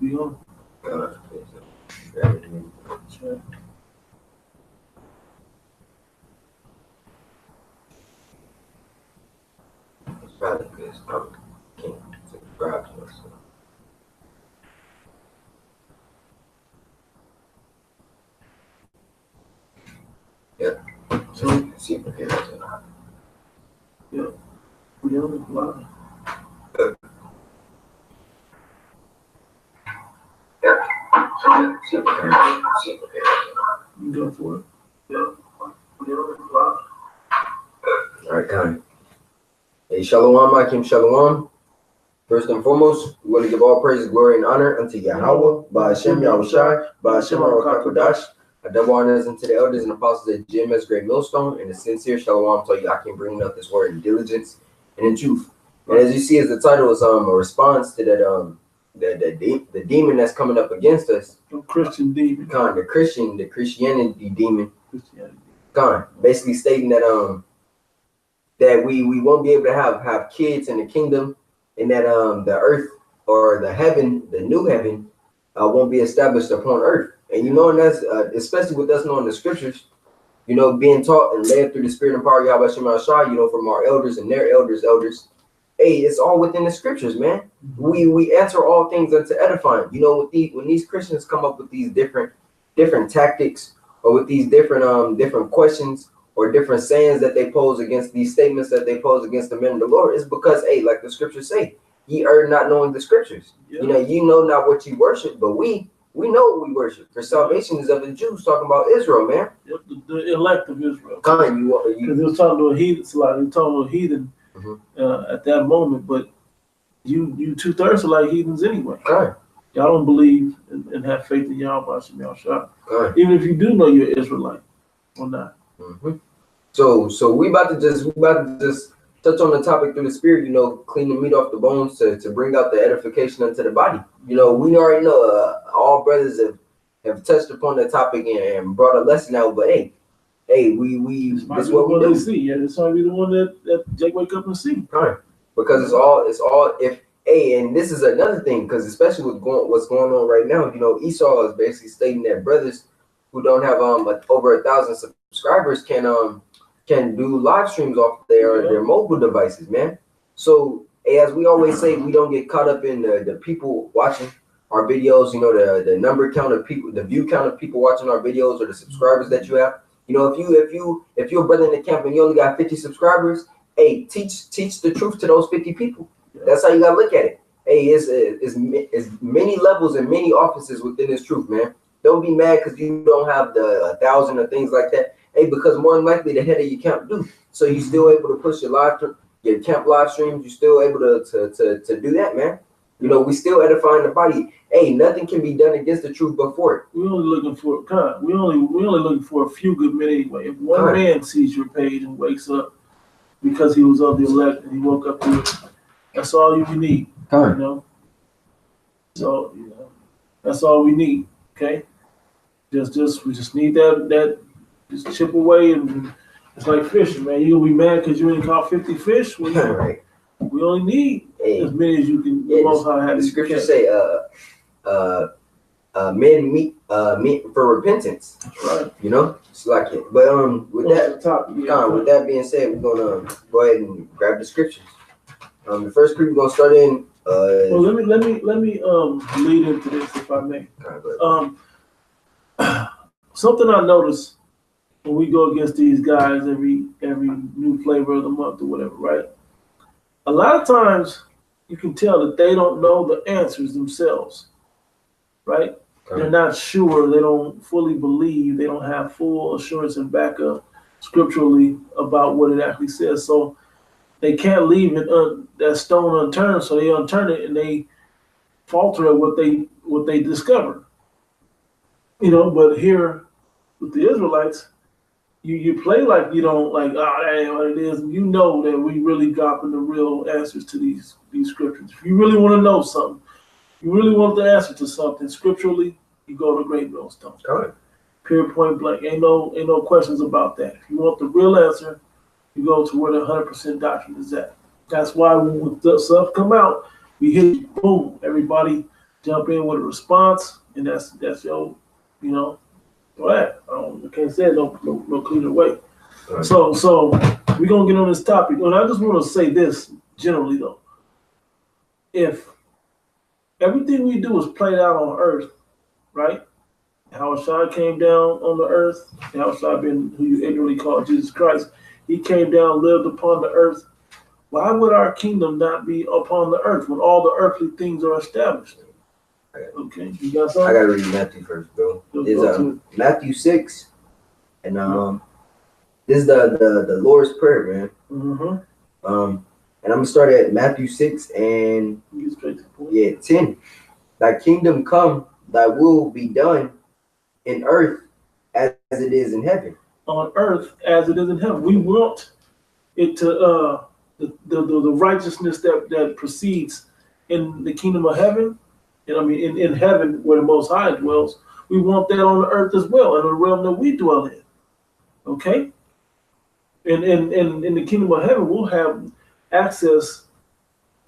We on. It's probably because I can't subscribe to myself. Yeah. So see if I can answer that. Yeah. We on the line. See if I can answer that. You go for it. Yeah. All right, Connie. Hey, Shalom, Akim Shalom. First and foremost, we want to give all praise, glory, and honor unto Yahweh, by Hashem Yahushai, by Hashem Hakodash. A double honors unto the elders and apostles at GMS Great Millstone, and a sincere Shalom to Yakim, bringing up this word in diligence and in truth. And as you see, as the title is a response to that the demon that's coming up against us. The Christian demon. The Christianity demon. Christianity. Basically stating that that we won't be able to have kids in the kingdom, and that the earth or the heaven, the new heaven, won't be established upon earth. And and that's especially with us knowing the scriptures, being taught and led through the spirit and power of Yahweh Shem Shai, from our elders and their elders. Hey, it's all within the scriptures, man. We answer all things unto edifying. When these Christians come up with these different tactics, or with these different questions or different sayings that they pose against these statements that they pose against the men of the Lord, is because, hey, like the scriptures say, ye are not knowing the scriptures. Yeah. You know not what you worship, but we know what we worship. For salvation is of the Jews, talking about Israel, man. Yep, the elect of Israel. Because they were talking to a heathen, at that moment, but you 2/3 are like heathens anyway. Y'all don't believe and have faith in Yahweh Shem Yahushua. Even if you do know you're Israelite or not. Mm-hmm. So we about to just touch on the topic through the spirit, clean the meat off the bones to bring out the edification unto the body. We already know all brothers have touched upon the topic and brought a lesson out, but hey, this is what we do. See. Yeah, this might be the one that Jake wake up and see. Right. Because it's all and this is another thing, because especially with what's going on right now, Esau is basically stating that brothers who don't have over 1,000 subscribers can do live streams off their mobile devices, man. So as we always say, we don't get caught up in the people watching our videos, the number count of people, the view count of people watching our videos, or the subscribers that you have. If you're a brother in the camp and you only got 50 subscribers, hey, teach the truth to those 50 people. That's how you gotta look at it. Hey, it's many levels and many offices within this truth, man. Don't be mad because you don't have the 1,000 or things like that. Hey, because more than likely the head of your camp do. So you still able to push your camp live streams. You're still able to do that, man. We still edifying the body. Hey, nothing can be done against the truth but for it. We're only looking for we only looking for a few good men anyway. If one man sees your page and wakes up because he was of the elect and he woke up to it, that's all you need. So that's all we need. Okay. We just need that just chip away, and it's like fishing, man. You gonna be mad because you ain't caught 50 fish? Well, right. We only need as many as you can. The scriptures say, men meet for repentance. That's right. It's like it. But with that being said, we're gonna go ahead and grab the scriptures. The first scripture we're gonna start in. Well, let me lead into this, if I may. Something I noticed when we go against these guys every new flavor of the month or whatever, right? A lot of times you can tell that they don't know the answers themselves, right? They're not sure. They don't fully believe. They don't have full assurance and backup scripturally about what it actually says. So they can't leave that stone unturned. So they unturn it and they falter at what they discover. But here with the Israelites, you play like you don't like, that ain't what it is. And you know that we really dropping the real answers to these scriptures. If you really want to know something, you really want the answer to something scripturally, you go to Great Millstone. Period, point blank. Ain't no questions about that. If you want the real answer, you go to where the 100% doctrine is at. That's why when the stuff come out, we hit, boom, everybody jump in with a response, and that's your, you know, right. I can't say it no cleaner way. Right. So we're gonna get on this topic, and I just want to say this generally though. If everything we do is played out on earth, right? How Shai came down on the earth, How Shai been who you ignorantly call Jesus Christ, he came down, lived upon the earth. Why would our kingdom not be upon the earth when all the earthly things are established? Okay, you got something? I gotta read Matthew first, bro. It's Matthew 6, and this is the Lord's Prayer, man. Mm-hmm. And I'm gonna start at Matthew 6 and Get straight to the point. 10. Thy kingdom come, thy will be done in earth as it is in heaven. On earth as it is in heaven. We want it to the righteousness that proceeds in the kingdom of heaven, and I mean in heaven where the Most High dwells. We want that on the earth as well, in the realm that we dwell in. Okay? And in the kingdom of heaven, we'll have access.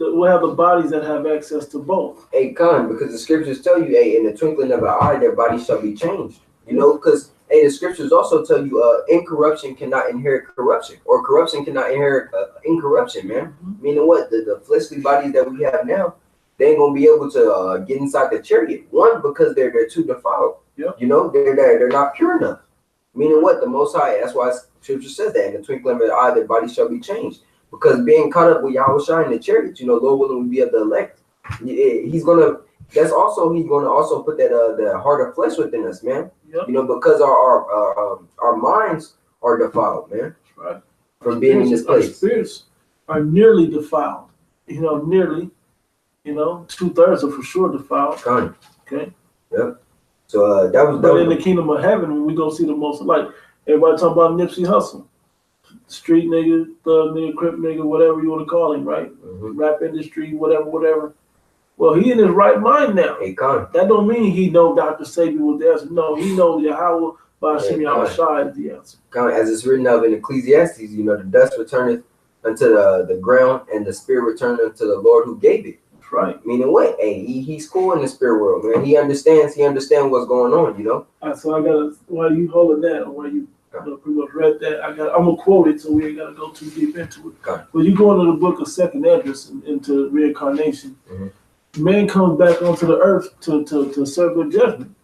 We'll have the bodies that have access to both. Hey, Khan, because the scriptures tell you, hey, in the twinkling of an eye, their bodies shall be changed. You know, because the scriptures also tell you, incorruption cannot inherit corruption, or corruption cannot inherit incorruption, man. Mm-hmm. Meaning what? The fleshly bodies that we have now, they ain't gonna be able to get inside the chariot. One, because they're too defiled. Yep. You know, they're not pure enough. Meaning what? The Most High. That's why scripture says that in the twinkling of an eye, their bodies shall be changed. Because being caught up with Yahushua in the chariot, you know, Lord willing, we be of the elect. He's gonna also put that the heart of flesh within us, man. Yep. You know, because our minds are defiled, man. Right. From being in this place. Our spirits are nearly defiled. You know, nearly. You know, 2/3 are for sure defiled. Kind. Okay. Yep. So But in the kingdom of heaven, when we go see the most, like everybody talking about Nipsey Hussle, street nigga, thug nigga, crip nigga, whatever you want to call him, right? Mm-hmm. Rap industry, whatever. Well, he in his right mind now. Hey, Con. That don't mean he know Dr. Sabi was the answer. No, he knows Yahweh Ba'ashem Yahushua is the answer. Con, as it's written of in Ecclesiastes, you know, the dust returneth unto the ground, and the spirit returneth unto the Lord who gave it. That's right. Meaning what? Hey, he's cool in the spirit world, man. He understands what's going on, you know. All right, so I gotta, while you holding that, or while you pretty much read that, I'm gonna quote it, so we ain't gotta go too deep into it. Okay. But you go into the book of Second Esdras into reincarnation. Mm-hmm. Man comes back onto the earth to serve the judgment.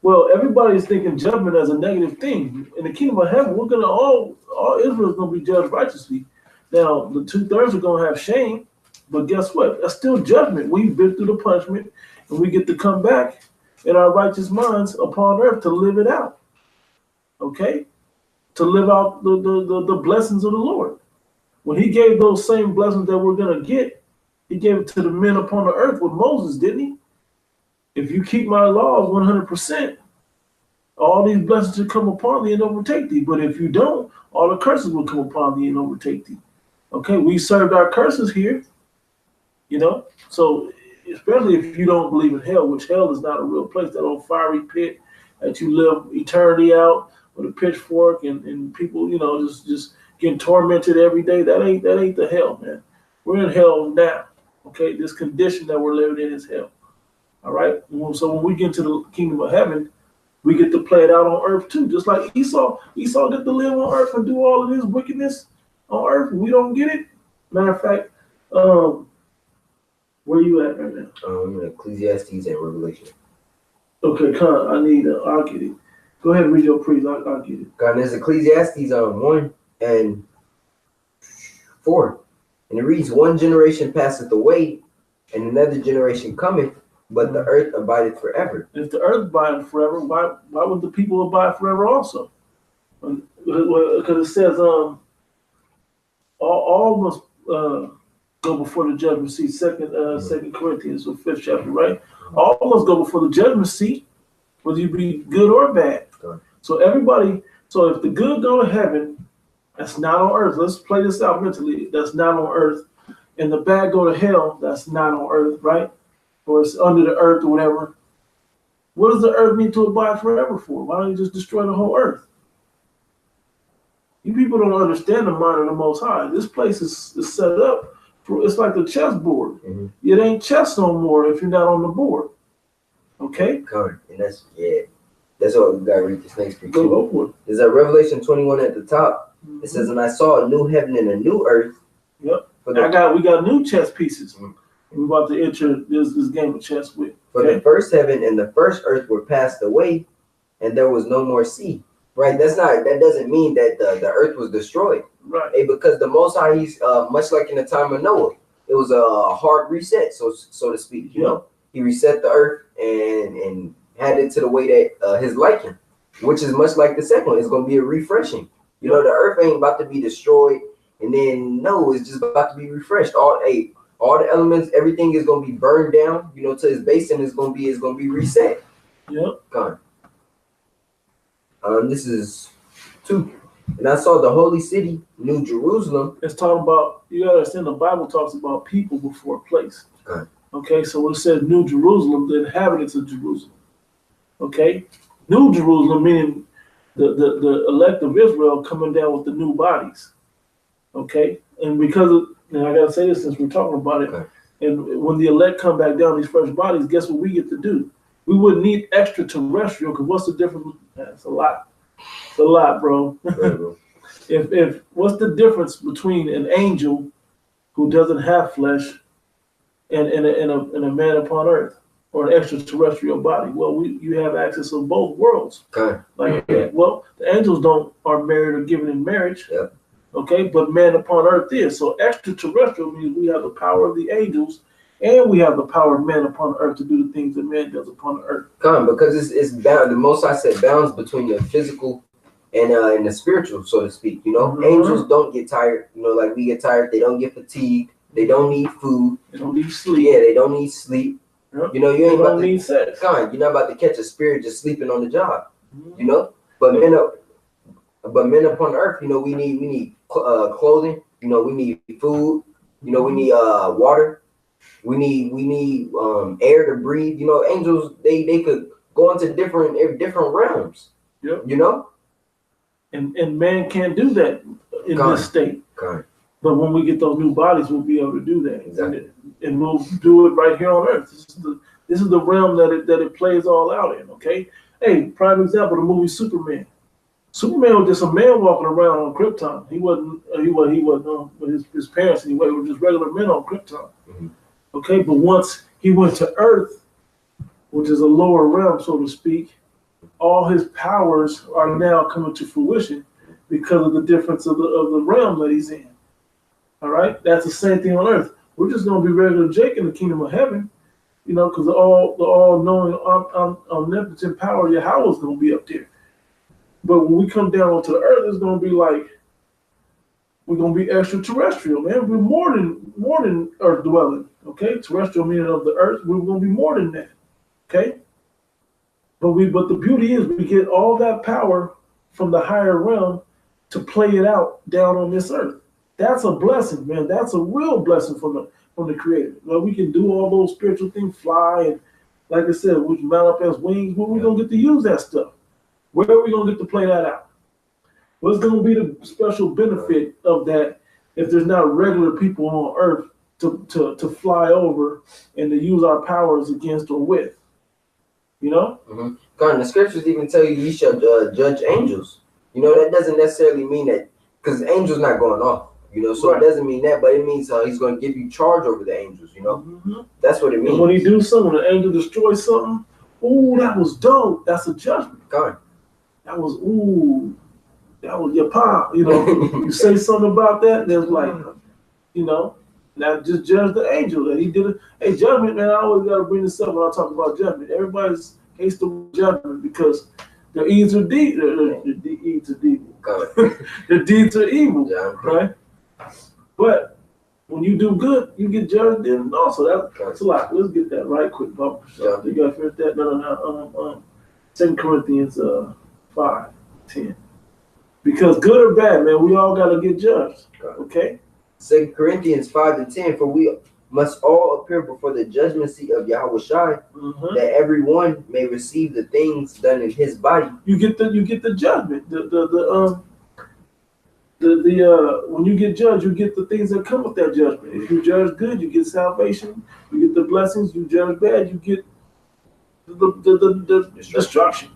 Well, everybody's thinking judgment as a negative thing. In the kingdom of heaven, we're gonna all Israel's gonna be judged righteously. Now, the 2/3 are gonna have shame, but guess what? That's still judgment. We've been through the punishment, and we get to come back in our righteous minds upon earth to live it out. Okay? To live out the blessings of the Lord. When he gave those same blessings that we're gonna get, he gave it to the men upon the earth with Moses, didn't he? If you keep my laws 100%, all these blessings will come upon thee and overtake thee. But if you don't, all the curses will come upon thee and overtake thee. Okay, we served our curses here, you know. So especially if you don't believe in hell, which hell is not a real place, that old fiery pit that you live eternity out with a pitchfork and people, you know, just getting tormented every day. That ain't the hell, man. We're in hell now. Okay, this condition that we're living in is hell. All right. So when we get to the kingdom of heaven, we get to play it out on earth too. Just like Esau get to live on earth and do all of this wickedness on earth. We don't get it. Matter of fact, where you at right now? In Ecclesiastes and Revelation. Okay, I'll get it. Go ahead and read your priest. I'll get it. God, there's Ecclesiastes 1 and 4. And it reads, one generation passeth away, and another generation cometh, but the earth abideth forever. If the earth abideth forever, why would the people abide forever also? Because it says all must go before the judgment seat. Second Corinthians, the 5th chapter, right? All must go before the judgment seat, whether you be good or bad. Right. So if the good go to heaven, that's not on earth. Let's play this out mentally. That's not on earth. And the bad go to hell, that's not on earth, right? Or it's under the earth or whatever. What does the earth need to abide forever for? Why don't you just destroy the whole earth? You people don't understand the mind of the Most High. This place is set up It's like the chessboard. Mm-hmm. It ain't chess no more if you're not on the board. Okay? Come, and that's what we gotta read this next scripture. Go for it. Is that Revelation 21 at the top? Mm-hmm. It says, "And I saw a new heaven and a new earth." Yep. For We got new chess pieces. Mhm. We're about to enter this game of chess with. For the first heaven and the first earth were passed away, and there was no more sea. Right? That doesn't mean that the earth was destroyed. Right. Hey, because the Most High, he's much like in the time of Noah, it was a hard reset, so to speak. You know, he reset the earth and had it to the way that his liking, which is much like the second one. It's going to be a refreshing. You know, the earth ain't about to be destroyed, and then no, it's just about to be refreshed. All the elements, everything is going to be burned down. You know, to its base, and it's going to be reset. Yep. Gone. This is 2. And I saw the holy city, New Jerusalem. It's talking about, you gotta understand, the Bible talks about people before place. Okay, so when it says New Jerusalem, the inhabitants of Jerusalem. Okay, New Jerusalem meaning the elect of Israel coming down with the new bodies. Okay, and because of, and I gotta say this since we're talking about it, and when the elect come back down these fresh bodies, guess what we get to do? We wouldn't need extraterrestrial, because what's the difference? It's a lot. It's a lot, bro. If what's the difference between an angel who doesn't have flesh and a man upon earth, or an extraterrestrial body? Well, you have access to both worlds. Like that. Well, the angels are married or given in marriage. Yep. Okay, but man upon earth is. So extraterrestrial means we have the power of the angels, and we have the power of man upon earth to do the things that man does upon earth. Because it's bound. The Most High said balance between the physical and the spiritual, so to speak. You know, Mm-hmm. Angels don't get tired. You know, like we get tired. They don't get fatigued. They don't need food. They don't need sleep. Yeah, they don't need sleep. Yep. You know, you ain't They about don't to need sex. you're not about to catch a spirit just sleeping on the job. Mm-hmm. You know, but men upon earth, you know, we need clothing. You know, we need food. You know, we need water. We need air to breathe. You know, angels they could go into different realms. Yep. You know, and man can't do that in this state. But when we get those new bodies, we'll be able to do that. Exactly. And we'll do it right here on earth. This is the realm that it plays all out in. Okay. Hey, prime example, the movie Superman. Superman was just a man walking around on Krypton. He wasn't with his parents anyway. He was just regular men on Krypton. Mm-hmm. Okay, but once he went to Earth, which is a lower realm, so to speak, all his powers are now coming to fruition because of the difference of the realm that he's in. All right, that's the same thing on Earth. We're just going to be regular Jake in the kingdom of heaven, you know, because the all-knowing, omnipotent power of Yahweh is going to be up there. But when we come down onto the earth, it's going to be like, we're going to be extraterrestrial, man. We're more than earth dwelling, okay? Terrestrial meaning of the earth, we're going to be more than that, okay? But the beauty is we get all that power from the higher realm to play it out down on this earth. That's a blessing, man. That's a real blessing from the Creator. Well, we can do all those spiritual things, fly, and like I said, we can mount up as wings. Where we going to get to use that stuff? Where are we going to get to play that out? What's going to be the special benefit of that if there's not regular people on earth to fly over and to use our powers against or with? You know? Mm-hmm. God, the scriptures even tell you shall judge angels. You know, that doesn't necessarily mean that, because the angel's not going off. You know, so It doesn't mean that, but it means he's going to give you charge over the angels. You know, mm-hmm. That's what it means. And when he do something, when the angel destroys something, ooh, that was dope. That's a judgment. God. That was your pop. You know, you say something about that, there's like, you know, not just judge the angel that he did it. Hey, judgment, man, I always got to bring this up when I talk about judgment. Everybody hates the judgment because their deeds are evil. The deeds are evil. The deeds are evil, right? But when you do good, you get judged in also. That's a lot. Let's get that right quick, Bob. So you got to finish that? No. 2 Corinthians 5:10. Because good or bad, man, we all got to get judged. Okay? 2 Corinthians 5:10. For we must all appear before the judgment seat of Yahweh Shai, that everyone may receive the things done in his body. You get the judgment. when you get judged, you get the things that come with that judgment. If you judge good, you get salvation. You get the blessings. You judge bad, you get the destruction.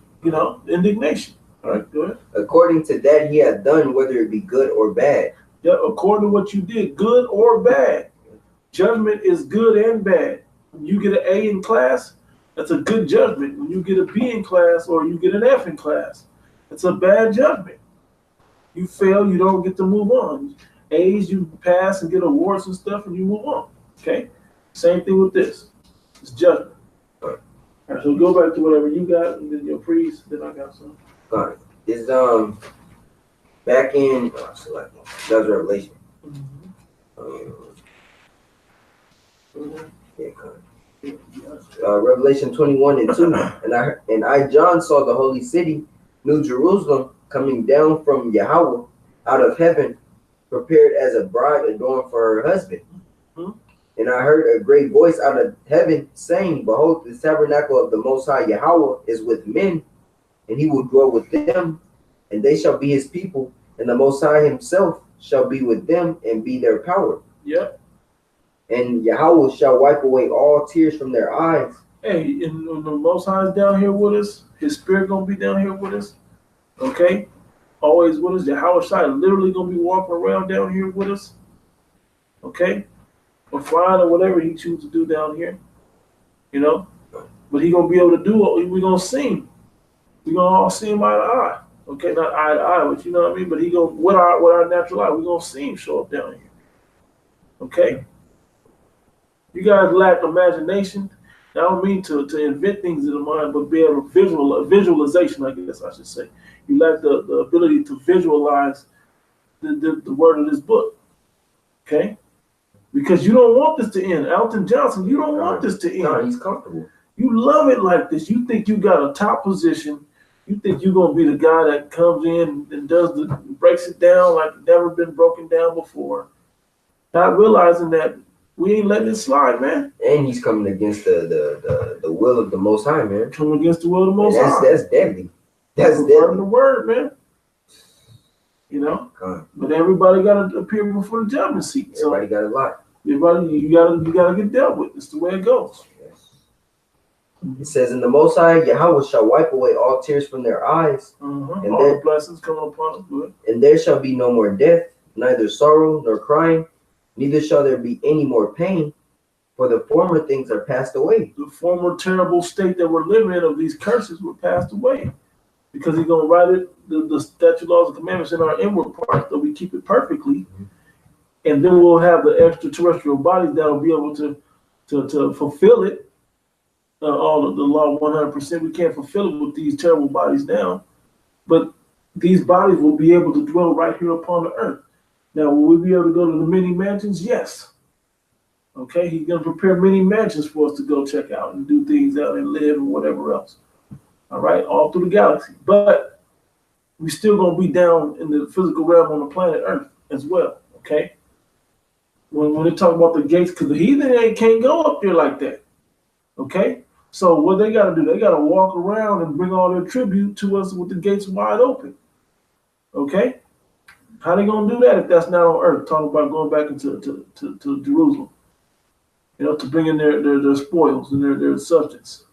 Indignation. All right, go ahead. According to that he hath done, whether it be good or bad. Yeah, according to what you did, good or bad. Judgment is good and bad. When you get an A in class, that's a good judgment. When you get a B in class or you get an F in class, it's a bad judgment. You fail, you don't get to move on. A's, you pass and get awards and stuff, and you move on. Okay? Same thing with this. It's judgment. All right, so go back to whatever you got, and then your pre's, then I got some. All right. It's back in that was Revelation. Revelation 21:2. And I John saw the holy city, New Jerusalem, coming down from Yahweh out of heaven, prepared as a bride adorned for her husband. And I heard a great voice out of heaven saying, Behold, the tabernacle of the Most High Yahweh is with men, and he will dwell with them, and they shall be his people, and the Most High himself shall be with them and be their power. Yep. And Yahweh shall wipe away all tears from their eyes. Hey, and when the Most High is down here with us, his spirit gonna be down here with us. Okay? Always with us. Yahweh Shai literally gonna be walking around down here with us. Okay? Or flying or whatever he chooses to do down here. But he gonna be able to do what we gonna sing. We gonna all see him eye to eye. Okay, not eye to eye, but you know what I mean? But he gonna with our natural eye, we gonna see him show up down here. Okay? You guys lack imagination. I don't mean to invent things in the mind, but be able to visualization, I guess I should say. You lack the ability to visualize the word of this book. Okay? Because you don't want this to end. Alton Johnson, you don't want this to end. No, he's comfortable. You love it like this. You think you got a top position. You think you're gonna be the guy that comes in and breaks it down like it's never been broken down before. Not realizing that we ain't letting it slide, man. And he's coming against the will of the Most High, man. Coming against the will of the Most High. That's deadly. That's deadly. The word, man. God. But everybody got to appear before the judgment seat. So everybody got a lot. Everybody, you gotta get dealt with. It's the way it goes. Yes. It says, "In the Most High Yahweh shall wipe away all tears from their eyes, and all the blessings come upon us. And there shall be no more death, neither sorrow nor crying, neither shall there be any more pain, for the former things are passed away." The former terrible state that we're living in of these curses were passed away, because he's gonna write it, the statute, laws, and commandments in our inward parts, that we keep it perfectly. And then we'll have the extraterrestrial bodies that'll be able to fulfill it. All of the law 100%. We can't fulfill it with these terrible bodies now. But these bodies will be able to dwell right here upon the earth. Now, will we be able to go to the many mansions? Yes. Okay, he's going to prepare many mansions for us to go check out and do things out and live and whatever else. All right, all through the galaxy. But we still going to be down in the physical realm on the planet Earth as well. Okay. When they talk about the gates, because the heathen can't go up there like that. Okay? So what they got to do, they got to walk around and bring all their tribute to us with the gates wide open. Okay? How they going to do that if that's not on earth? Talking about going back into to Jerusalem. To bring in their spoils and their substance.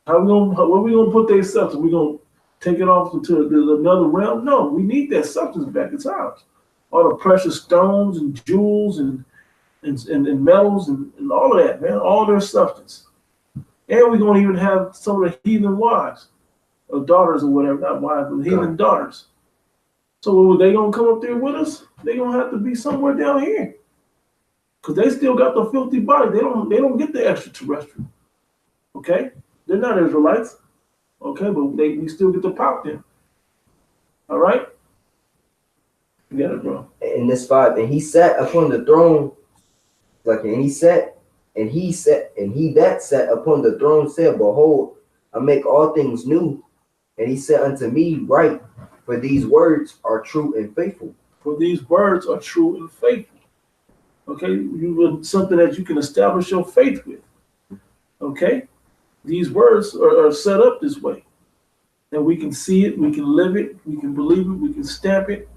Where we going to put their substance? We going to take it off to another realm? No, we need that substance back. It's ours. All the precious stones and jewels and metals and all of that, man, all their substance. And we're going to even have some of the heathen wives or daughters or whatever, not wives, but heathen daughters. So they going to come up there with us? They're going to have to be somewhere down here. Because they still got the filthy body. They don't get the extraterrestrial. Okay? They're not Israelites. Okay, but we still get to pop them. All right? You got it, bro. In this 5, and he sat upon the throne, and he that sat upon the throne said, Behold, I make all things new. And he said unto me, Write, for these words are true and faithful. For these words are true and faithful. Okay, you want something that you can establish your faith with. Okay, these words are set up this way, and we can see it, we can live it, we can believe it, we can stamp it.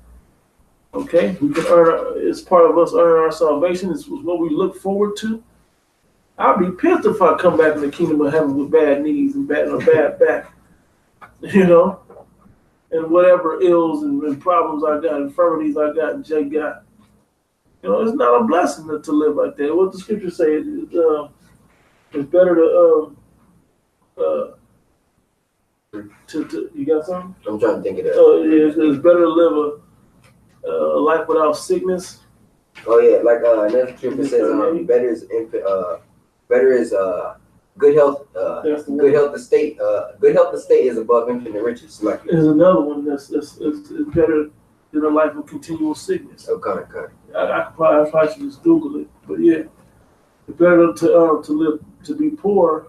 Okay, we can earn. It's part of us earning our salvation. It's what we look forward to. I'll be pissed if I come back in the kingdom of heaven with bad knees and a bad back, you know, and whatever ills and problems I got, infirmities I got, and Jay got. You know, it's not a blessing to live like that. What the scripture say, it's better to you got something? I'm trying to think of that. Yeah, it's better to live a life without sickness. Oh yeah, like another scripture says, better is good health. Good health estate. Good health estate is above infinite riches. Like there's another one that's better than a life of continual sickness. Okay. I probably should just Google it, but yeah, it's better to be poor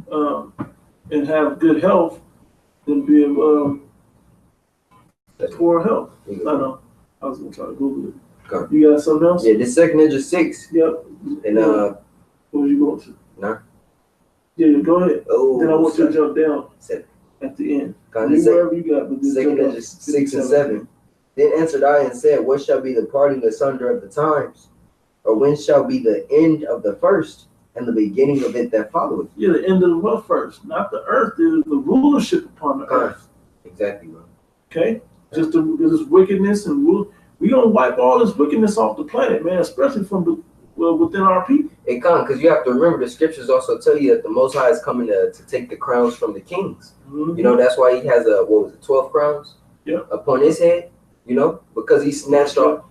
and have good health than be poor health. I know. I was gonna try to Google it. Okay. You got something else? Yeah, the second Ninja 6. Yep. And what was you going to? Nah. Yeah, go ahead. Oh. Then I want you to jump down at the end. Whatever you got, but second Ninja 6 and 7. Then answered I and said, what shall be the parting asunder of the times? Or when shall be the end of the first and the beginning of it that followeth? Yeah, the end of the what first? Not the earth, it is the rulership upon the earth. Exactly, bro. Okay? Just this wickedness and we're going to wipe all this wickedness off the planet, man, especially from within our people. It can't, because you have to remember the scriptures also tell you that the Most High is coming to take the crowns from the kings. Mm-hmm. You know, that's why he has 12 crowns upon his head. You know, because he snatched the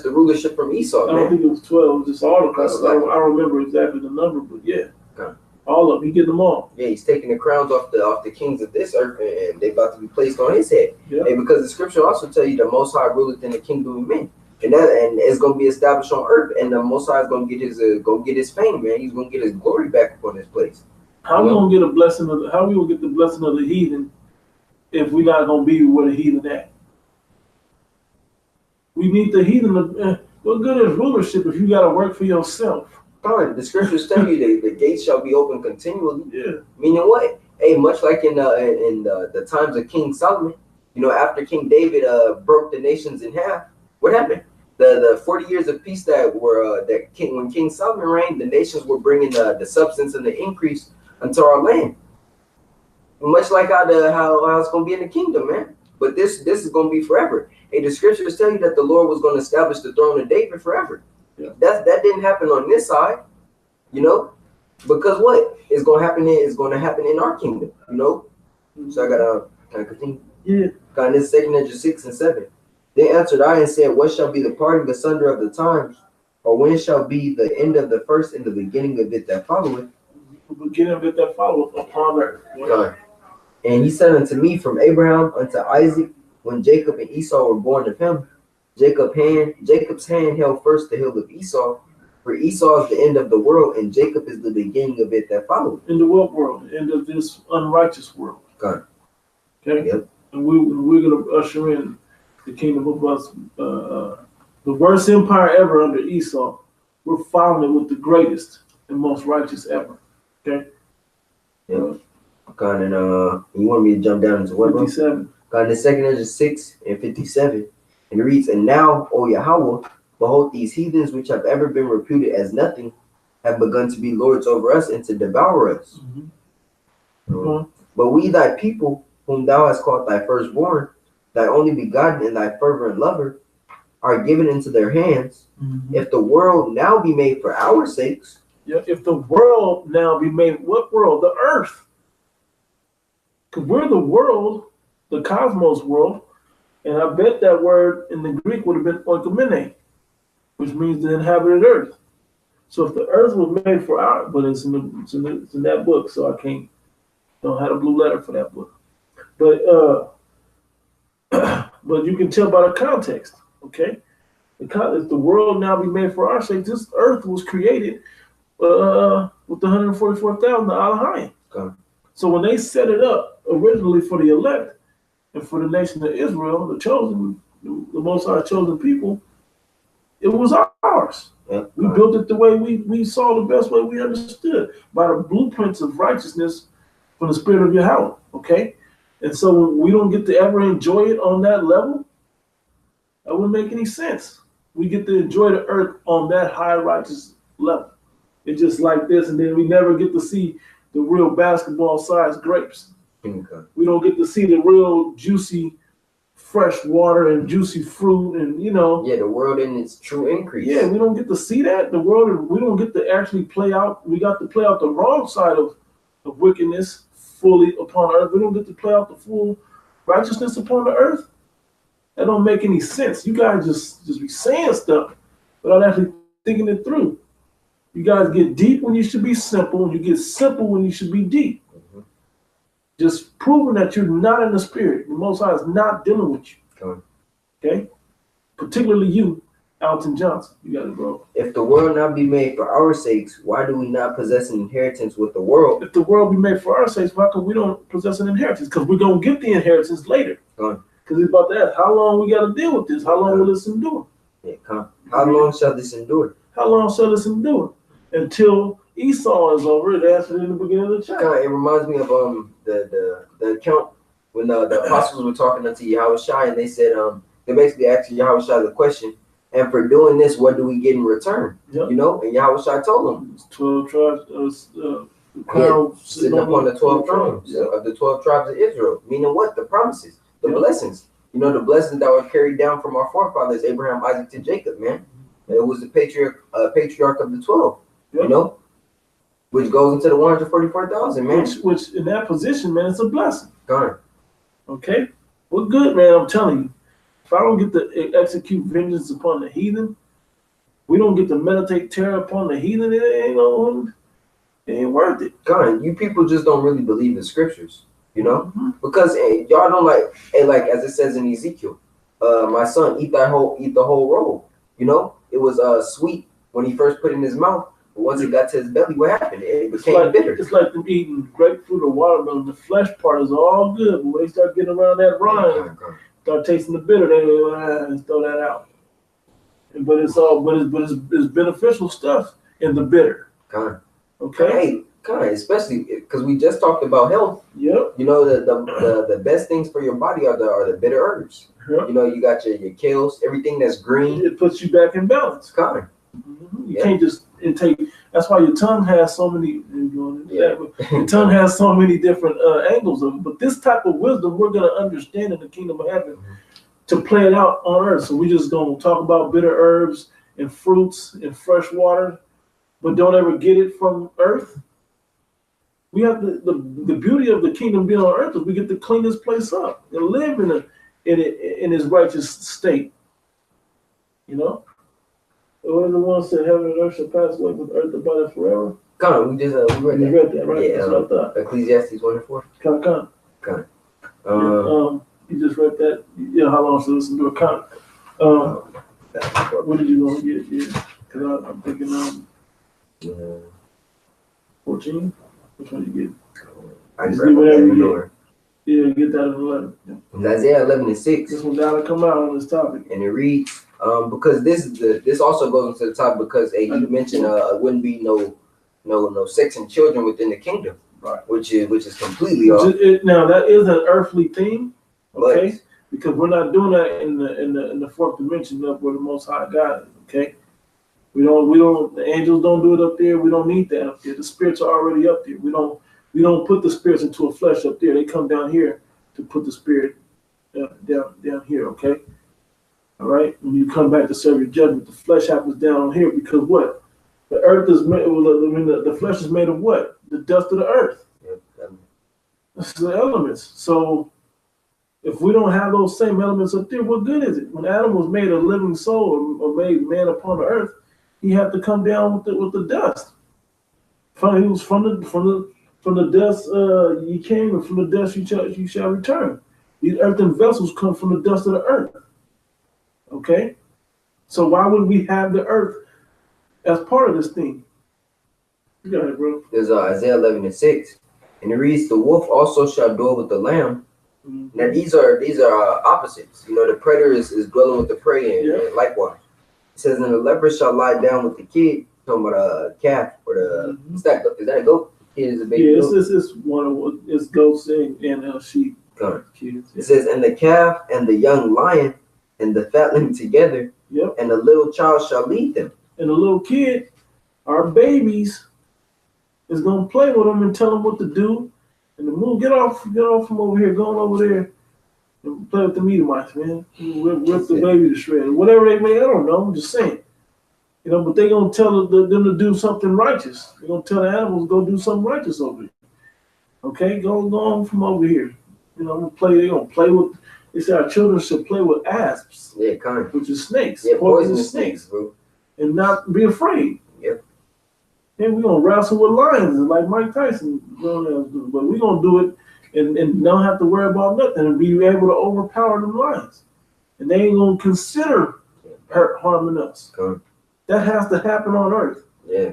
rulership from Esau. I don't think it was 12, it was just all the crowns. I don't remember exactly the number, but yeah. Okay. All of them, he get them all. Yeah, he's taking the crowns off the kings of this earth, and they about to be placed on his head. Yeah. And because the scripture also tell you the Most High ruleth in the kingdom of men, and it's going to be established on earth, and the Most High is going to get his fame, man. He's going to get his glory back upon this place. How we gonna get a blessing how we gonna get the blessing of the heathen if we're not gonna be where the heathen at? We need the heathen. What good is rulership if you got to work for yourself? Fine. The scriptures tell you the gates shall be open continually. Yeah. Meaning what? Hey, much like in the times of King Solomon, you know, after King David broke the nations in half, what happened? The 40 years of peace when King Solomon reigned, the nations were bringing the substance and the increase unto our land. Much like how it's going to be in the kingdom, man. But this is going to be forever. Hey, the scriptures tell you that the Lord was going to establish the throne of David forever. Yeah. That didn't happen on this side, you know, because what is going to happen is going to happen in our kingdom, you know. So I gotta continue. Yeah. Got this second Ninja 6 and 7. They answered I and said, what shall be the parting asunder of the times, or when shall be the end of the first and the beginning of it that followeth? The beginning of it that followeth upon earth. God. And he said unto me, from Abraham unto Isaac, when Jacob and Esau were born of him, Jacob's hand held first the hill of Esau, for Esau is the end of the world, and Jacob is the beginning of it that followed. In the what world? The end of this unrighteous world. God. Okay? Yep. And we're going to usher in the kingdom of us. The worst empire ever under Esau. We're following it with the greatest and most righteous ever. Okay? Yeah. God, and you want me to jump down into what? 57. God, the second is 6 and 57. And it reads, and now, O Yahweh, behold, these heathens which have ever been reputed as nothing have begun to be lords over us and to devour us. Mm-hmm. But we, thy people, whom thou hast called thy firstborn, thy only begotten and thy fervent lover, are given into their hands. Mm-hmm. If the world now be made for our sakes. Yeah, if the world now be made, what world? The earth. Because we're the world, the cosmos world, and I bet that word in the Greek would have been oikomene, which means the inhabited earth. So if the earth was made for our, but it's in that book, so I don't have a blue letter for that book. But but you can tell by the context, okay? If the world now be made for our sake, this earth was created with the 144,000 Elohim. Okay. So when they set it up originally for the elect and for the nation of Israel, the chosen, the Most High chosen people, it was ours. Yeah. We built it the way we saw the best way we understood, by the blueprints of righteousness from the Spirit of Yahweh, okay? And so we don't get to ever enjoy it on that level, That wouldn't make any sense. We get to enjoy the earth on that high righteous level. It's just like this, and then we never get to see the real basketball-sized grapes. Okay. We don't get to see the real juicy, fresh water and juicy fruit, and Yeah, the world in its true increase. yeah, we don't get to see that. The world, we don't get to actually play out. We got to play out the wrong side of wickedness fully upon earth. We don't get to play out the full righteousness upon the earth. That don't make any sense. You guys just be saying stuff without actually thinking it through. You guys get deep when you should be simple. You get simple when you should be deep. Mhm. Just proving that you're not in the spirit. The Most High is not dealing with you. Okay? Particularly you, Alton Johnson. You got it, bro. If the world not be made for our sakes, why do we not possess an inheritance with the world? If the world be made for our sakes, why come we don't possess an inheritance? Because we're going to get the inheritance later. Because he's about to ask, how long we got to deal with this? How long will this endure? Yeah, how long shall this endure? How long shall this endure? Until Esau is over. It answered in the beginning of the chapter. It reminds me of the account when the apostles were talking unto Yahushua, and they said they basically asked Yahushua the question, and for doing this, what do we get in return? Yep. You know, and Yahushua told them, 12 tribes, sitting upon the 12 thrones of the 12 tribes of Israel. Meaning what? The promises, the blessings. You know, the blessings that were carried down from our forefathers, Abraham, Isaac to Jacob, man. And it was the patriarch of the 12, you know, which goes into the 144,000, man. Which in that position, man, it's a blessing. Gone. Okay? Well, good, man. I'm telling you. If I don't get to execute vengeance upon the heathen, we don't get to meditate terror upon the heathen, it ain't worth it. God, you people just don't really believe the scriptures, you know? Mm-hmm. Because y'all don't like as it says in Ezekiel, my son, eat the whole roll. You know, it was sweet when he first put it in his mouth, but once it got to his belly, what happened? It became bitter. It's like them eating grapefruit or watermelon. The flesh part is all good, but when they start getting around that rind, start tasting the bitter, they throw that out. But it's beneficial stuff in the bitter. Okay. Especially because we just talked about health. Yep. You know, the best things for your body are the bitter herbs. Yep. You know, you got your kales, everything that's green. It puts you back in balance. You can't just intake. That's why your tongue has so many. Your tongue has so many different angles of it. But this type of wisdom we're gonna understand in the kingdom of heaven to play it out on earth. So we're just gonna talk about bitter herbs and fruits and fresh water, but don't ever get it from earth. We have the beauty of the kingdom being on earth is we get to clean this place up and live in his righteous state. You know? What are the ones that heaven and earth shall pass away, but earth abideth forever? We read that, right? Yeah, that's what I thought. Ecclesiastes 1:4. You just read that. Yeah, how long should listen to a con? What did you want to get? Yeah, because I'm thinking 14. Which one you get? I just read whatever you get. Yeah, get that in 11. Yeah. Isaiah 11:6. This one gotta come out on this topic. And it reads, because this also goes into the top because you mentioned wouldn't be no sex and children within the kingdom, right? Which is completely off. Now that is an earthly thing, okay? Because we're not doing that in the fourth dimension up where the Most High God is, okay? We don't. The angels don't do it up there. We don't need that up there. The spirits are already up there. We don't put the spirits into a flesh up there. They come down here to put the spirit down here, okay? All right. When you come back to serve your judgment, the flesh happens down here because what? The earth is made. The flesh is made of what? The dust of the earth. That's the elements. So if we don't have those same elements up there, what good is it? When Adam was made a living soul or made man upon the earth, he had to come down with the dust. He was from the dust you came, and from the dust you shall return. These earthen vessels come from the dust of the earth. Okay? So why would we have the earth as part of this thing? You got it, bro. There's Isaiah 11:6. And it reads, the wolf also shall dwell with the lamb. Mm-hmm. Now these are opposites. You know, the predator is dwelling with the prey and likewise. It says, and the leopard shall lie down with the kid. Talking about a calf or the is that a goat? Kid is a baby goat? It's goats and sheep. Kids. It says, and the calf and the young lion and the fatling together, Yep. and a little child shall lead them. And the little kid, our babies, is gonna play with them and tell them what to do. And the move, get off from over here, going over there and play with the Edomites, man. Rip the baby to shreds. Whatever they may, I don't know. I'm just saying. You know, but they gonna tell them to do something righteous. They're gonna tell the animals go do something righteous over here. Okay, go on from over here. You know, they're gonna play with. They say our children should play with asps, Yeah, kind of. which is snakes, Yeah, poisonous snakes, bro. and not be afraid. Yep. And we're gonna wrestle with lions like Mike Tyson, but we're gonna do it and don't have to worry about nothing and be able to overpower them lions. And they ain't gonna consider harming us. Come. That has to happen on earth. Yeah.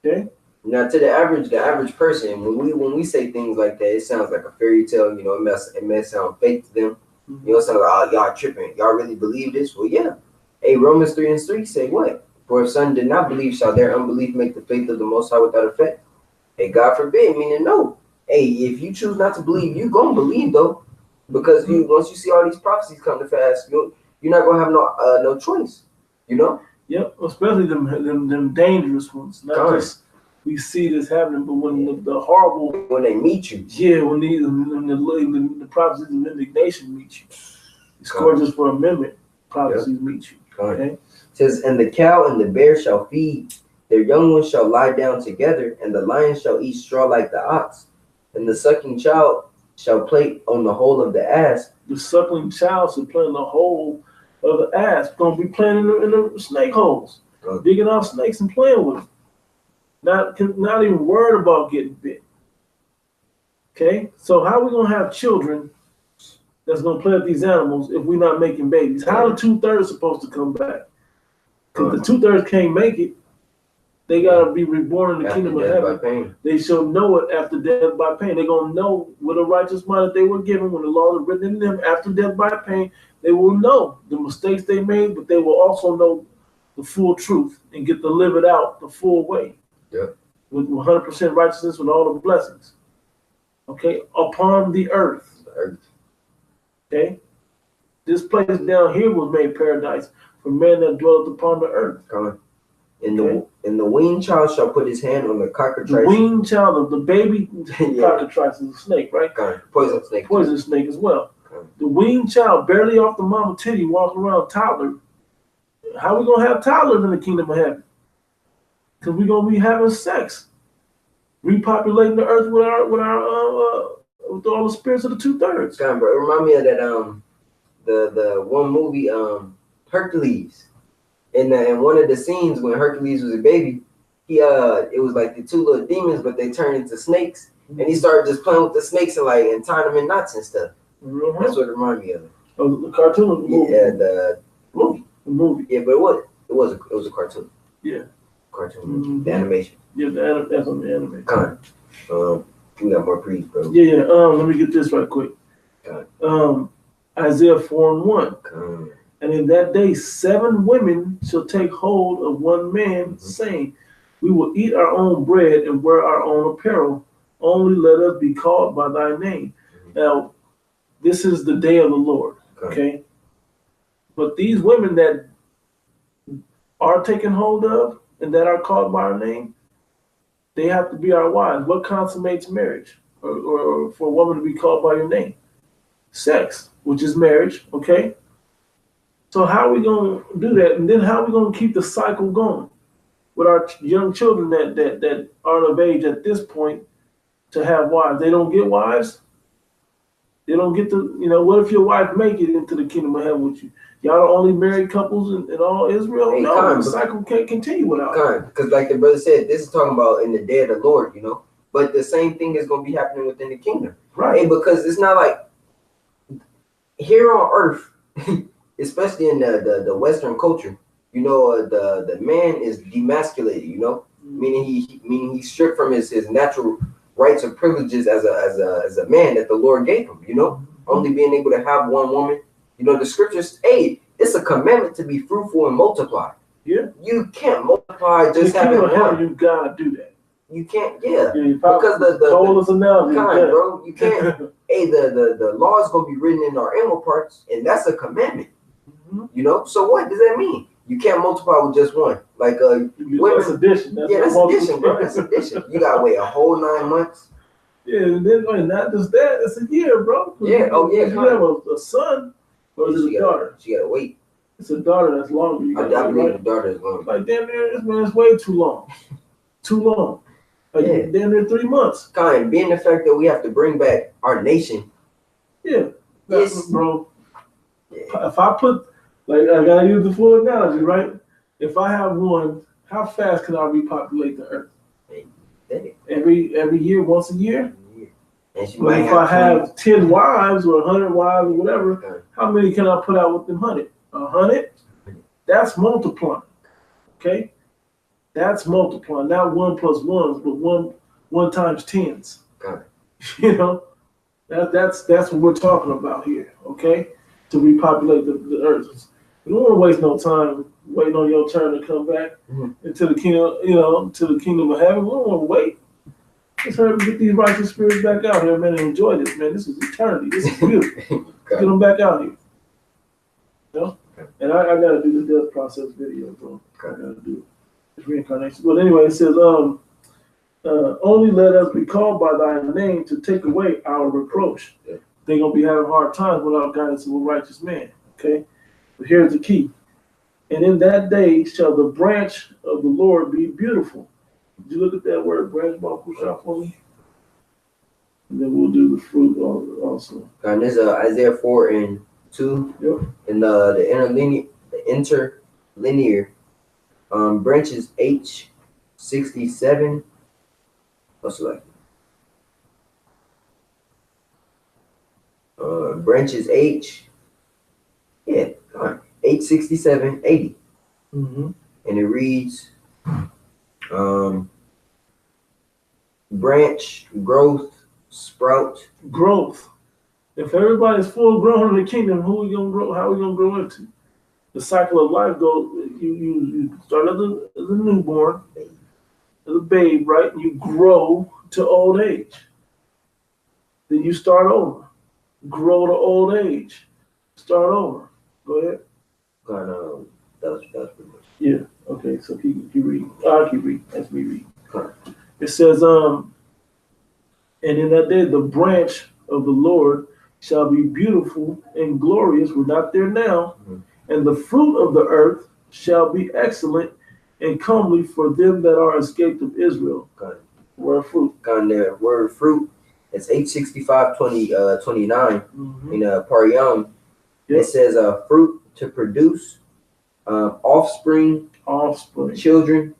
Okay. Now, to the average person, when we say things like that, it sounds like a fairy tale. You know, it may sound fake to them. Mm-hmm. You know, it sounds like, oh, y'all tripping. Y'all really believe this? Well, yeah. Hey, Romans 3:3 say what? For if some did not believe, shall their unbelief make the faith of the Most High without effect? Hey, God forbid, meaning no. Hey, if you choose not to believe, you gonna believe though, because once you see all these prophecies come to pass, you're not gonna have no choice. You know? Yep. Especially them dangerous ones. Not just we see this happening, but when the horrible, when they meet you. Yeah, when the prophecies of indignation meet you, the scourges for amendment prophecies meet you. Okay. It says, and the cow and the bear shall feed, their young ones shall lie down together, and the lion shall eat straw like the ox, and the sucking child shall play on the hole of the asp. The suckling child should play in the hole of the asp. Gonna be playing in the snake holes, digging out snakes and playing with them. Not even worried about getting bit. Okay, so how are we gonna have children that's gonna play with these animals if we're not making babies? How are the 2/3 supposed to come back? Because the 2/3 can't make it. They gotta be reborn in the kingdom of heaven. They shall know it after death by pain. They're gonna know with a righteous mind that they were given when the law is written in them after death by pain. They will know the mistakes they made, but they will also know the full truth and get to live it out the full way. Yeah. With 100% righteousness with all the blessings. Okay, upon the earth. Okay, this place down here was made paradise for men that dwelleth upon the earth. And the weaned child shall put his hand on the cockatrice. The weaned child of the baby cockatrice is a snake, right? Poison snake. Poison snake as well. The weaned child, barely off the mama titty, walking around toddler. How we gonna have toddlers in the kingdom of heaven? Because we're gonna be having sex, repopulating the earth with all the spirits of the 2/3. Bro, it remind me of that the one movie Hercules. In one of the scenes when Hercules was a baby, it was like the 2 little demons, but they turned into snakes, and he started just playing with the snakes and tying them in knots and stuff. Mm-hmm. That's what it reminded me of. Oh, the cartoon movie. Yeah, the movie. The movie. Yeah, but it was a cartoon. Yeah. Cartoon. Mm-hmm. The animation. Yeah, that's on the animation. We got more preach, bro. Yeah. Let me get this right quick. Isaiah 4:1. And in that day, 7 women shall take hold of one man, saying, we will eat our own bread and wear our own apparel. Only let us be called by thy name. Now, this is the day of the Lord. Okay. But these women that are taken hold of and that are called by our name, they have to be our wives. What consummates marriage or for a woman to be called by your name? Sex, which is marriage. Okay. So how are we going to do that? And then how are we going to keep the cycle going with our young children that aren't of age at this point to have wives? They don't get wives. They don't get to, what if your wife make it into the kingdom of heaven with you? Y'all are only married couples in all Israel? Hey, no, the cycle can't continue without it. Because like the brother said, this is talking about in the day of the Lord, But the same thing is going to be happening within the kingdom. Right. Hey, because it's not like here on earth, especially in the Western culture, the man is demasculated, meaning he's stripped from his natural rights and privileges as a man that the Lord gave him, only being able to have one woman. The scriptures, it's a commandment to be fruitful and multiply. Yeah. You can't multiply just having one. You gotta do that. You can't, because the analogy, bro, you can't. The law is gonna be written in our inward parts, and that's a commandment. Mhm. You know, so what does that mean? You can't multiply with just one. Like That's addition. that's addition, bro. That's addition. You gotta wait a whole 9 months. Yeah, and then not just that, it's a year, bro. Yeah, oh yeah. You have a son, or is it a daughter? She gotta wait. It's a daughter that's longer. You I gotta believe wait, the daughter is long. like damn near, this man is way too long. Too long. Like Yeah. damn near 3 months. Kind, being the fact that we have to bring back our nation. Yeah. Yes. Bro. Yeah. If I put, like, I gotta use the full analogy, right? If I have one, how fast can I repopulate the earth? Every year, once a year? And she But might if I have 10 wives or 100 wives or whatever, how many can I put out with them 100? 100? That's multiplying. Okay? That's multiplying. Not 1 plus 1s, but one times 10s. Okay. You know? That's what we're talking about here, okay? To repopulate the earth. We don't want to waste no time waiting on your turn to come back into the kingdom, to the kingdom of heaven. We don't want to wait. Let's hurry up and get these righteous spirits back out here, man, and enjoy this, man. This is eternity. This is beautiful. Okay. Get them back out here. You know? And I gotta do the death process video, bro. I gotta do it. It's reincarnation. But anyway, it says, only let us be called by thy name to take away our reproach. Yeah. They're gonna be having hard times without guidance of a righteous man. Okay? But here's the key. And in that day shall the branch of the Lord be beautiful. Did you look at that word, branch, for me? And then we'll do the fruit also. And there's Isaiah 4:2. Yep. And the interlinear branches H67. What's it like? Branches H. Yeah. H6780. Mm-hmm. And it reads branch, growth, sprout. Growth. If everybody's full grown in the kingdom, who are we gonna grow? How are we gonna grow into? The cycle of life goes. You start as a newborn, as a babe, right? And you grow to old age. Then you start over, grow to old age, start over. Go ahead. That was pretty much. Yeah. Okay. So keep reading. I'll keep reading. That's me reading. It says, and in that day the branch of the Lord shall be beautiful and glorious. We're not there now. Mm-hmm. And the fruit of the earth shall be excellent and comely for them that are escaped of Israel. Word fruit. There, word fruit. It's 865:29 Mm-hmm. in Pariyam. Yep. It says fruit to produce, offspring, children,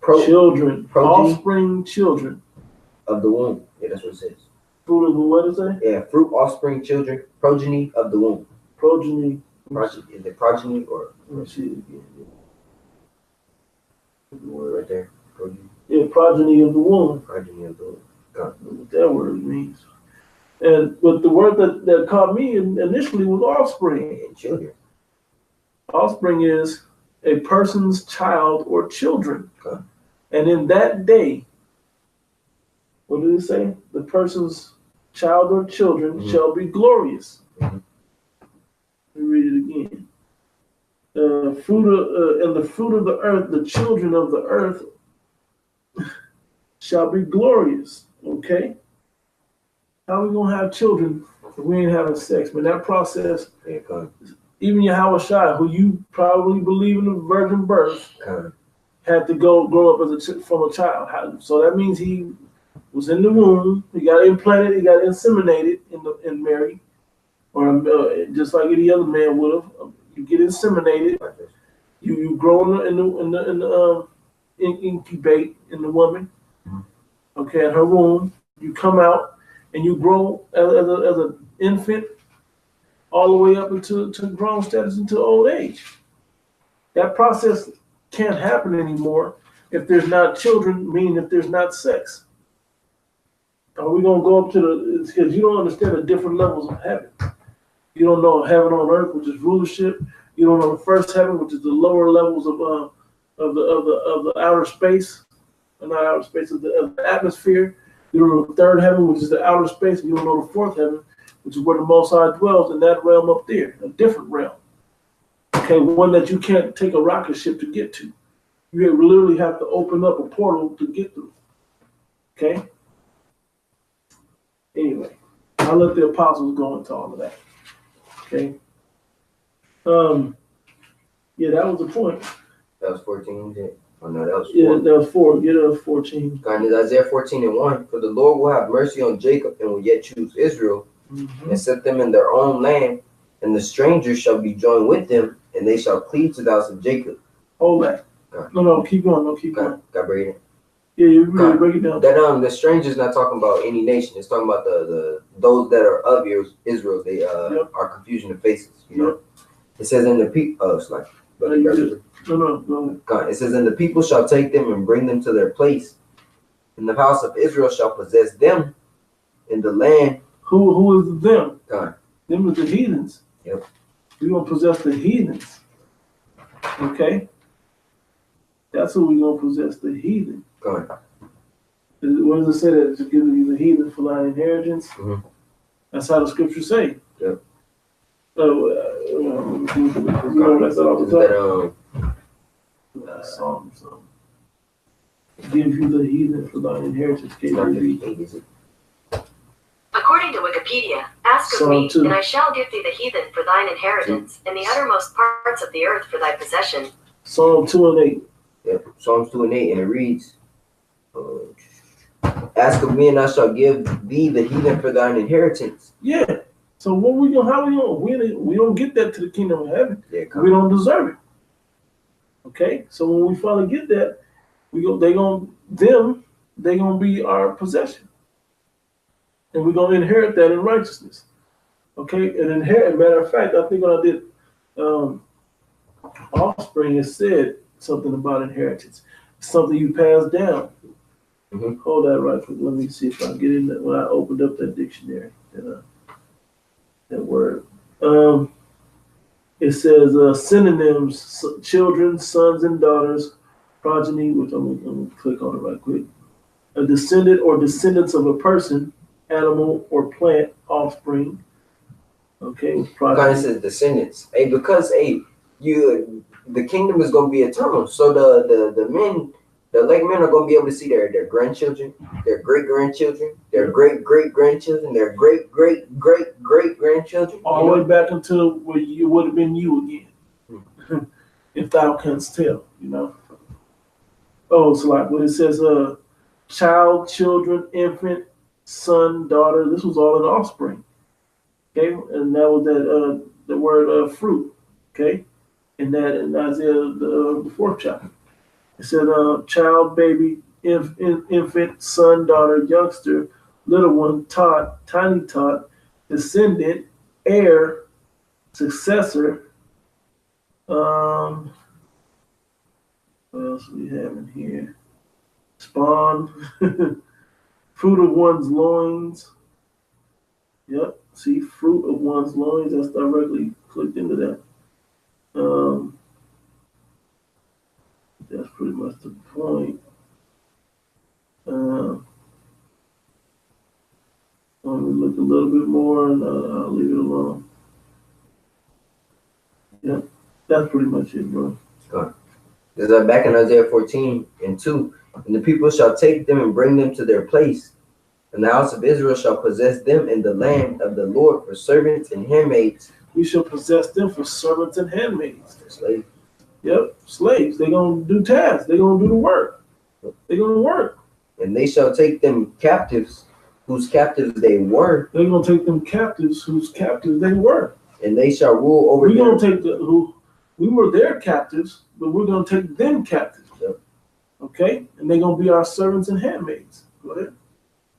children, progeny offspring, children of the womb. Yeah, that's what it says. Fruit of the what is it? Yeah, fruit, offspring, children, progeny of the womb. Progeny. Is it progeny or? Let me see it again. The word right there. Progeny. Yeah, progeny of the womb. Progeny of the womb. What that word means. But the word that caught me initially was offspring. And children. Offspring is a person's child or children. Okay. And in that day, what did it say? The person's child or children shall be glorious. Mm-hmm. Let me read it again. And the fruit of the earth, the children of the earth shall be glorious. Okay? How are we gonna have children if we ain't having sex? But that process, even Yahweh Shai, who you probably believe in the virgin birth, had to grow up from a child. So that means he was in the womb. He got implanted. He got inseminated in Mary, or just like any other man would have. You get inseminated. You grow in the incubate in the woman. Okay, in her womb. You come out and you grow as an infant all the way up into grown status into old age. That process can't happen anymore if there's not children, meaning if there's not sex. Are we going to go up to because you don't understand the different levels of heaven. You don't know heaven on earth, which is rulership. You don't know the first heaven, which is the lower levels of the outer space, not outer space, of the atmosphere. You don't know the third heaven, which is the outer space. You don't know the fourth heaven, which is where the Most High dwells in that realm up there, a different realm. Okay, one that you can't take a rocket ship to get to. You literally have to open up a portal to get through. Okay? Anyway, I'll let the apostles go into all of that. Okay? Yeah, that was the point. That was 14. Oh no, that was 4. Yeah, that was 4. Yeah, that was 14. God, in Isaiah 14:1, for the Lord will have mercy on Jacob and will yet choose Israel and set them in their own land, and the strangers shall be joined with them, and they shall cleave to the house of Jacob. Hold that. God. No, keep going. No, keep going. God, break it. Yeah, you really break it down. That the strangers not talking about any nation. It's talking about the those that are of Israel. They are confusion of faces. You know. It says in the people. Oh, it's like. No, go ahead. God, it says, and the people shall take them and bring them to their place, and the house of Israel shall possess them in the land. Who is them? God. Them is the heathens. Yep. We're gonna possess the heathens. Okay? That's who we're gonna possess, the heathen. God. What does it say that to give you the heathen for thine inheritance? Mm-hmm. That's how the scriptures say. Yep. That's all the time. Psalms. Give you the heathen for thine inheritance. According to Wikipedia, ask of me, and I shall give thee the heathen for thine inheritance, and the uttermost parts of the earth for thy possession. Psalm 2 and 8. Yep. Psalms 2 and 8, and it reads, ask of me, and I shall give thee the heathen for thine inheritance. Yeah. So how we don't get that to the kingdom of heaven. Yeah, we don't deserve it. Okay? So when we finally get that, they're gonna be our possession. And we're gonna inherit that in righteousness. Okay? And matter of fact, I think when I did offspring, it said something about inheritance. It's something you pass down. Mm-hmm. Hold that right quick. Let me see if I can get in that when I opened up that dictionary. That word. It says synonyms: children, sons and daughters, progeny. Which I'm gonna click on it right quick. A descendant or descendants of a person, animal or plant, offspring. Okay, God, it says descendants. Because the kingdom is going to be eternal. So the elect men are going to be able to see their grandchildren, their great grandchildren, their great great grandchildren, their great great great great grandchildren. All the way back until where you would have been you again, if thou canst tell. You know. Oh, it's like when it says child, children, infant, son, daughter. This was all an offspring. Okay, and that was the word fruit. Okay, in Isaiah the 4th chapter, it said child, baby, infant, son, daughter, youngster, little one, tot, tiny tot, descendant, heir, successor. What else we have in here? Spawn, fruit of one's loins. Yep. See, fruit of one's loins. That's directly clicked into that. That's pretty much the point. Let me look a little bit more, and I'll leave it alone. Yep, that's pretty much it, bro. This is back in Isaiah 14:2, and the people shall take them and bring them to their place. And the house of Israel shall possess them in the land of the Lord for servants and handmaids. We shall possess them for servants and handmaids. Slaves. Yep, slaves. They're going to do tasks. They're going to do the work. They're going to work. And they shall take them captives, whose captives they were. They're going to take them captives, whose captives they were. And they shall rule over them. We're going to take we were their captives, but we're going to take them captives. Yep. Okay? And they're going to be our servants and handmaids. Go ahead.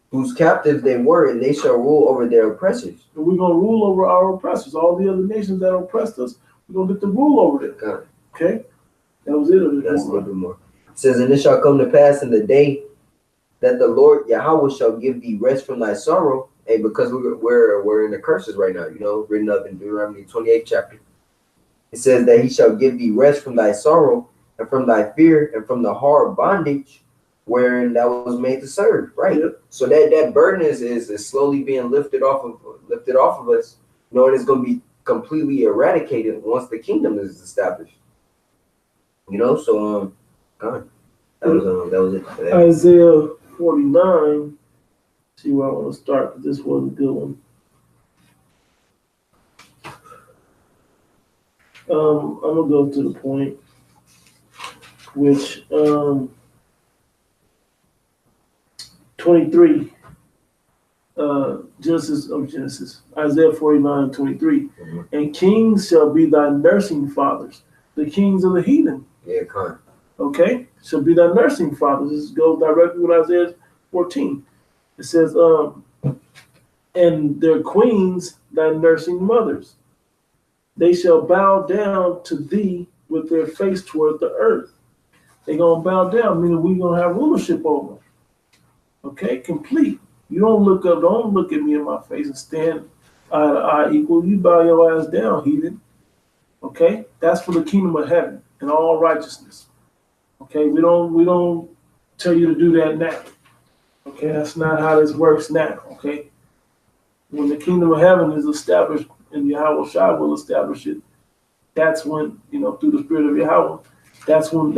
Whose captives they were, and they shall rule over their oppressors. And we're going to rule over our oppressors. All the other nations that oppressed us, we're going to get to rule over them. God. Okay? That was it. That's a little bit more. It says, and it shall come to pass in the day that the Lord Yahweh shall give thee rest from thy sorrow. And because we're in the curses right now, written up in Deuteronomy 28th chapter. It says that he shall give thee rest from thy sorrow and from thy fear and from the hard bondage wherein that was made to serve, right? Yep. So that burden is slowly being lifted off of us, knowing it's going to be completely eradicated once the kingdom is established. You know, so God, that was it for that. Isaiah 49. See where I want to start, because this was a good one. I'm gonna go to the point, which 23. Genesis, Isaiah 49, 23. Mm-hmm. And kings shall be thy nursing fathers, the kings of the heathen. Yeah, con. Okay, shall be thy nursing fathers. This goes directly with Isaiah 14. It says, and their queens thy nursing mothers. They shall bow down to thee with their face toward the earth. They're gonna bow down, meaning we're gonna have rulership over them. Okay, complete. You don't look at me in my face and stand eye to eye equal. You bow your ass down, heathen. Okay, that's for the kingdom of heaven and all righteousness. Okay, we don't tell you to do that now. Okay, that's not how this works now. Okay, when the kingdom of heaven is established and Yahweh Shai will establish it, that's when, through the spirit of Yahweh, that's when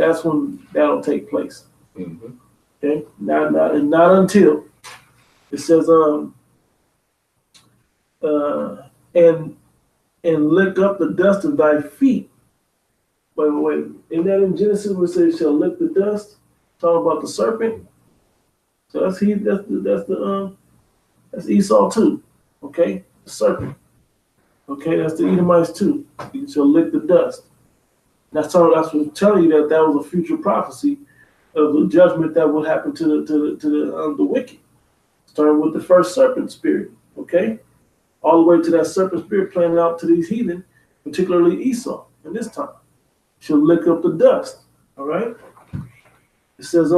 that'll take place. Mm-hmm. Okay, not until. It says, and lick up the dust of thy feet. Wait. Isn't that in Genesis where it says, shall lick the dust? Talking about the serpent. So that's Esau too. Okay, the serpent. Okay, that's the Edomites too. You shall lick the dust. That's what's telling you that was a future prophecy of the judgment that will happen to the wicked. Starting with the first serpent spirit, okay? All the way to that serpent spirit playing out to these heathen, particularly Esau, in this time. She'll lick up the dust, all right? It says,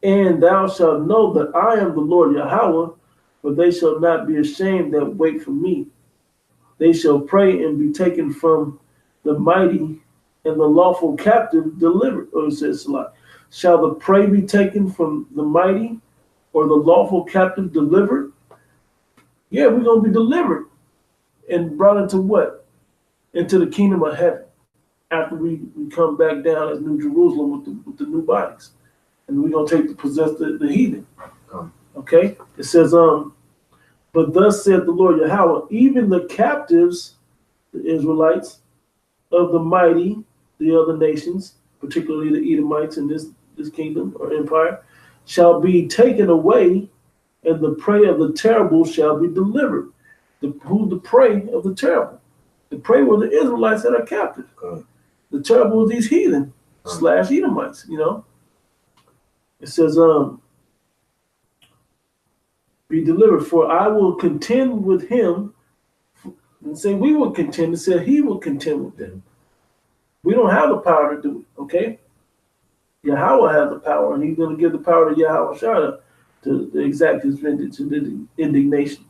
and thou shalt know that I am the Lord Yahweh, for they shall not be ashamed that wait for me. They shall pray and be taken from the mighty and the lawful captive delivered. Or it says, shall the prey be taken from the mighty or the lawful captive delivered? Yeah, we're going to be delivered and brought into what? Into the kingdom of heaven after we come back down as New Jerusalem with the new bodies. And we're going to possess the heathen. Okay? It says, but thus said the Lord Yahweh, even the captives, the Israelites, of the mighty, the other nations, particularly the Edomites in this kingdom or empire, shall be taken away, and the prey of the terrible shall be delivered. The prey of the terrible? The prey were the Israelites that are captive. The terrible are these heathen / Edomites, It says, be delivered, for I will contend with him. And say we will contend, it said he will contend with them. We don't have the power to do it, okay? Yahweh has the power, and he's going to give the power to Yahweh Shai to exact his vengeance and indignation.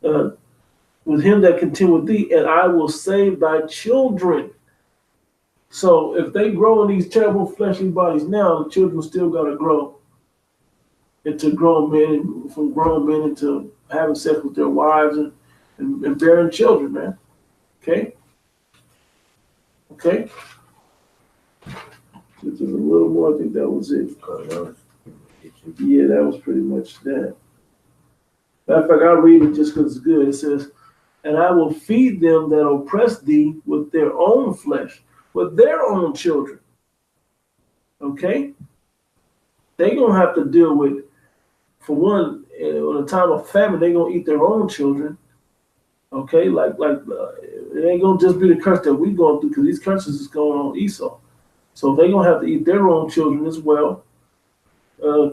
With him that contend with thee, and I will save thy children. So if they grow in these terrible fleshly bodies now, the children still got to grow into grown men, and from grown men into having sex with their wives and bearing children, man. Okay? Okay? This is a little more. I think that was it. Yeah, that was pretty much that. Matter of fact, I'll read it just because it's good. It says, and I will feed them that oppress thee with their own flesh, with their own children. Okay? They're going to have to deal with, for one, in a time of famine, they're going to eat their own children. Okay? It ain't going to just be the curse that we're going through, because these curses is going on Esau. So they're going to have to eat their own children as well.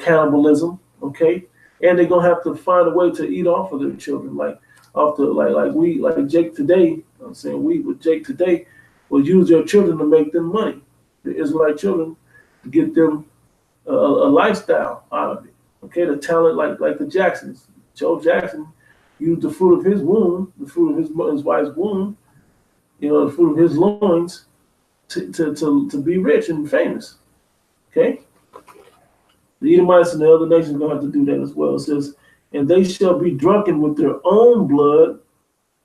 Cannibalism, okay? And they're going to have to find a way to eat off of their children, like Jake today, I'm saying we, with Jake today, will use their children to make them money. The Israelite children, to get them a lifestyle out of it. Okay, the talent like the Jacksons. Joe Jackson used the fruit of his womb, the fruit of his wife's womb, the fruit of his loins, to be rich and famous. Okay? The Edomites and the other nations are going to have to do that as well. It says, and they shall be drunken with their own blood,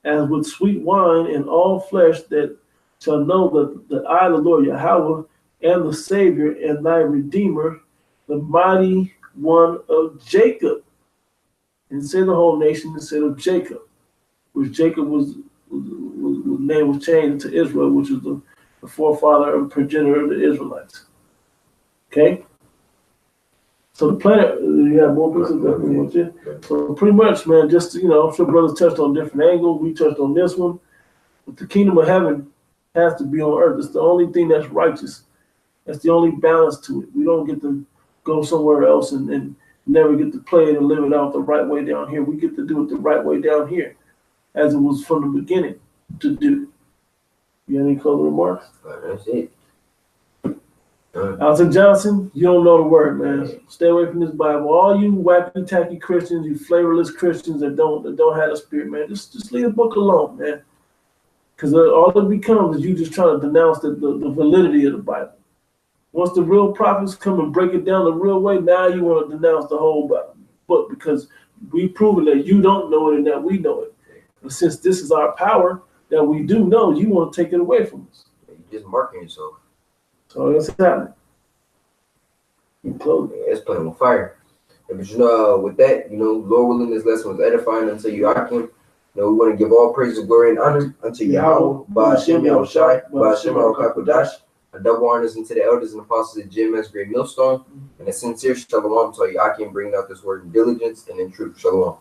as with sweet wine, and all flesh that shall know that I, the Lord Yahweh, am the Savior and thy Redeemer, the mighty one of Jacob. And say the whole nation instead of Jacob, which Jacob was name was changed to Israel, which is the forefather and progenitor of the Israelites. Okay? So the planet, you have more pieces. So pretty much, man, just, I'm sure brothers touched on different angles. We touched on this one. But the kingdom of heaven has to be on earth. It's the only thing that's righteous. That's the only balance to it. We don't get to go somewhere else and never get to play it and live it out the right way down here. We get to do it the right way down here, as it was from the beginning to do. You have any closing remarks? That's it. Alton Johnson, you don't know the word, man. Stay away from this Bible. All you wacky tacky Christians, you flavorless Christians that don't have the spirit, man, just leave the book alone, man. Because all it becomes is you just trying to denounce the validity of the Bible. Once the real prophets come and break it down the real way, now you want to denounce the whole book, because we've proven that you don't know it and that we know it. And since this is our power that we do know, you want to take it away from us. You're just marking yourself. So that's happening. You close. It's playing with fire. But with that, Lord willing, this lesson was edifying unto you, Akim. We want to give all praise and glory and honor unto Yahweh, Ba'ashem Yahushai, Ba'ashem HaKadosh. A double honors into the elders and apostles of GMS Great Millstone, and a sincere shalom to you, Akim, bringing out this word in diligence and in truth. Shalom.